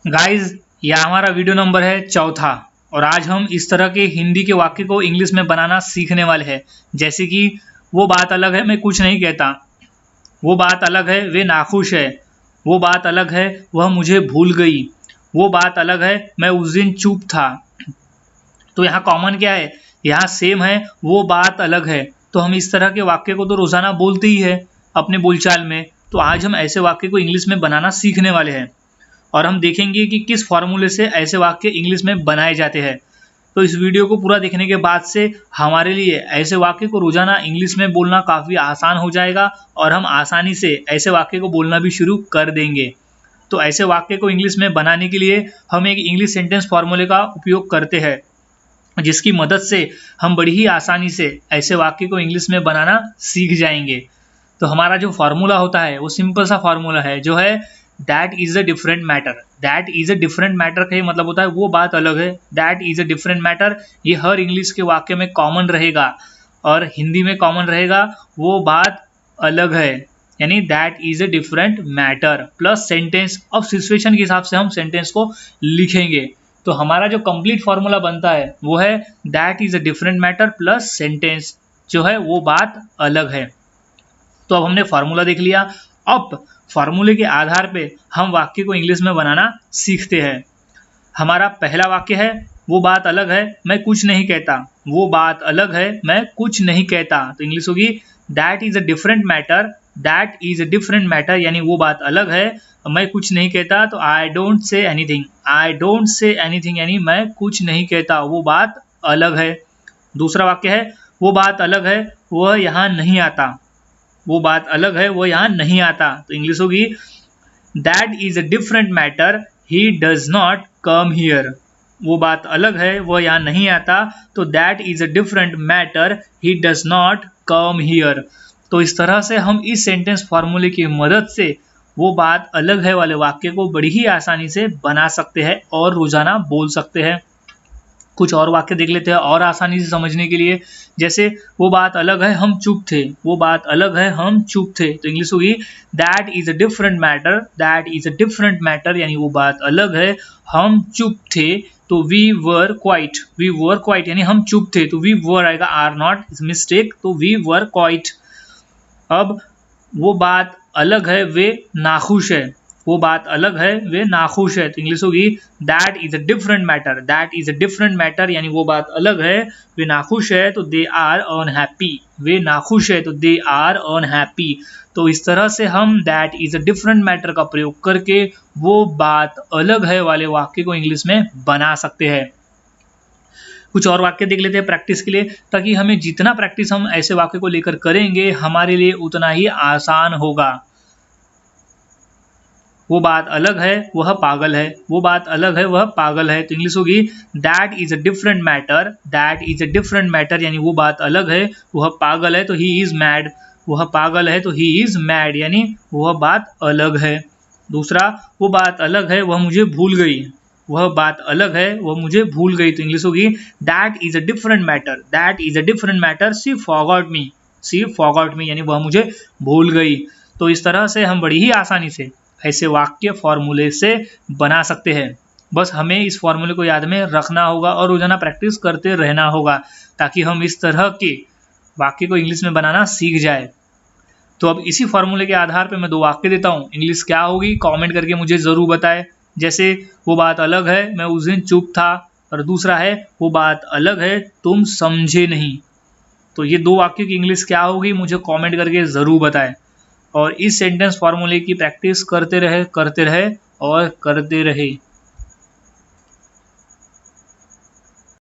Guys, यह हमारा video number है चौथा और आज हम इस तरह के हिंदी के वाक्य को इंग्लिश में बनाना सीखने वाले हैं। जैसे कि वो बात अलग है मैं कुछ नहीं कहता, वो बात अलग है वे नाखुश है, वो बात अलग है वह मुझे भूल गई, वो बात अलग है मैं उस दिन चुप था। तो यहाँ कॉमन क्या है, यहाँ सेम है, वो बात अलग है। तो हम इस तरह के वाक्य को तो रोजाना बोलते ही है अपने बोलचाल में। तो आज हम ऐसे वाक्य को इंग्लिश में बनाना सीखने वाले हैं और हम देखेंगे कि किस फॉर्मूले से ऐसे वाक्य इंग्लिश में बनाए जाते हैं। तो इस वीडियो को पूरा देखने के बाद से हमारे लिए ऐसे वाक्य को रोजाना इंग्लिश में बोलना काफ़ी आसान हो जाएगा और हम आसानी से ऐसे वाक्य को बोलना भी शुरू कर देंगे। तो ऐसे वाक्य को इंग्लिश में बनाने के लिए हम एक इंग्लिश सेंटेंस फॉर्मूले का उपयोग करते हैं, जिसकी मदद से हम बड़ी ही आसानी से ऐसे वाक्य को इंग्लिश में बनाना सीख जाएंगे। तो हमारा जो फॉर्मूला होता है वो सिंपल सा फॉर्मूला है, जो है that is a different matter. That is a different matter का ही मतलब होता है वो बात अलग है। That is a different matter ये हर इंग्लिश के वाक्य में कॉमन रहेगा और हिंदी में कॉमन रहेगा वो बात अलग है, यानी that is a different matter plus sentence. अब सिचुएशन के हिसाब से हम सेंटेंस को लिखेंगे। तो हमारा जो कंप्लीट फॉर्मूला बनता है वो है that is a different matter plus sentence, जो है वो बात अलग है। तो अब हमने फार्मूला देख लिया। अब फार्मूले के आधार पे हम वाक्य को इंग्लिश में बनाना सीखते हैं। हमारा पहला वाक्य है वो बात अलग है मैं कुछ नहीं कहता। वो बात अलग है मैं कुछ नहीं कहता। तो इंग्लिश होगी that is a different matter. That is a different matter यानी वो बात अलग है, मैं कुछ नहीं कहता। तो I don't say anything. I don't say anything यानी मैं कुछ नहीं कहता, वो बात अलग है। दूसरा वाक्य है वो बात अलग है वह यहाँ नहीं आता। वो बात अलग है वो यहाँ नहीं आता। तो इंग्लिश होगी that is a different matter he does not come here. वो बात अलग है वह यहाँ नहीं आता। तो that is a different matter he does not come here. तो इस तरह से हम इस सेंटेंस फॉर्मूले की मदद से वो बात अलग है वाले वाक्य को बड़ी ही आसानी से बना सकते हैं और रोजाना बोल सकते हैं। कुछ और वाक्य देख लेते हैं और आसानी से समझने के लिए। जैसे वो बात अलग है हम चुप थे। वो बात अलग है हम चुप थे। तो इंग्लिश होगी that is a different matter. That is a different matter यानी वो बात अलग है हम चुप थे। तो we were quiet. We were quiet यानी हम चुप थे। तो वी वर आएगा, आर नॉट मिस्टेक। तो वी वर क्वाइट। अब वो बात अलग है वे नाखुश है। वो बात अलग है वे नाखुश है। तो इंग्लिश होगी that is a different matter. That is a different matter यानी वो बात अलग है वे नाखुश है। तो दे आर अनहैप्पी। वे नाखुश है तो दे आर अनहैप्पी। तो इस तरह से हम that is a different matter का प्रयोग करके वो बात अलग है वाले वाक्य को इंग्लिश में बना सकते हैं। कुछ और वाक्य देख लेते हैं प्रैक्टिस के लिए, ताकि हमें जितना प्रैक्टिस हम ऐसे वाक्य को लेकर करेंगे हमारे लिए उतना ही आसान होगा। वो बात अलग है वह पागल है। वो बात अलग है वह पागल है। तो इंग्लिश होगी that is a different matter. That is a different matter यानी वो बात अलग है वह पागल है। तो ही इज मैड। वह पागल है तो ही इज मैड यानी वह बात अलग है। दूसरा, वो बात अलग है वह मुझे भूल गई। वह बात अलग है वह मुझे भूल गई। तो इंग्लिश होगी that is a different matter. That is a different matter she forgot me. She forgot me यानी वह मुझे भूल गई। तो इस तरह से हम बड़ी ही आसानी से ऐसे वाक्य फॉर्मूले से बना सकते हैं। बस हमें इस फॉर्मूले को याद में रखना होगा और रोजाना प्रैक्टिस करते रहना होगा, ताकि हम इस तरह के वाक्य को इंग्लिश में बनाना सीख जाए। तो अब इसी फॉर्मूले के आधार पे मैं दो वाक्य देता हूँ, इंग्लिश क्या होगी कमेंट करके मुझे ज़रूर बताएं। जैसे वो बात अलग है मैं उस दिन चुप था, और दूसरा है वो बात अलग है तुम समझे नहीं। तो ये दो वाक्य की इंग्लिश क्या होगी मुझे कमेंट करके ज़रूर बताएं। और इस सेंटेंस फॉर्मूले की प्रैक्टिस करते रहे और करते रहे।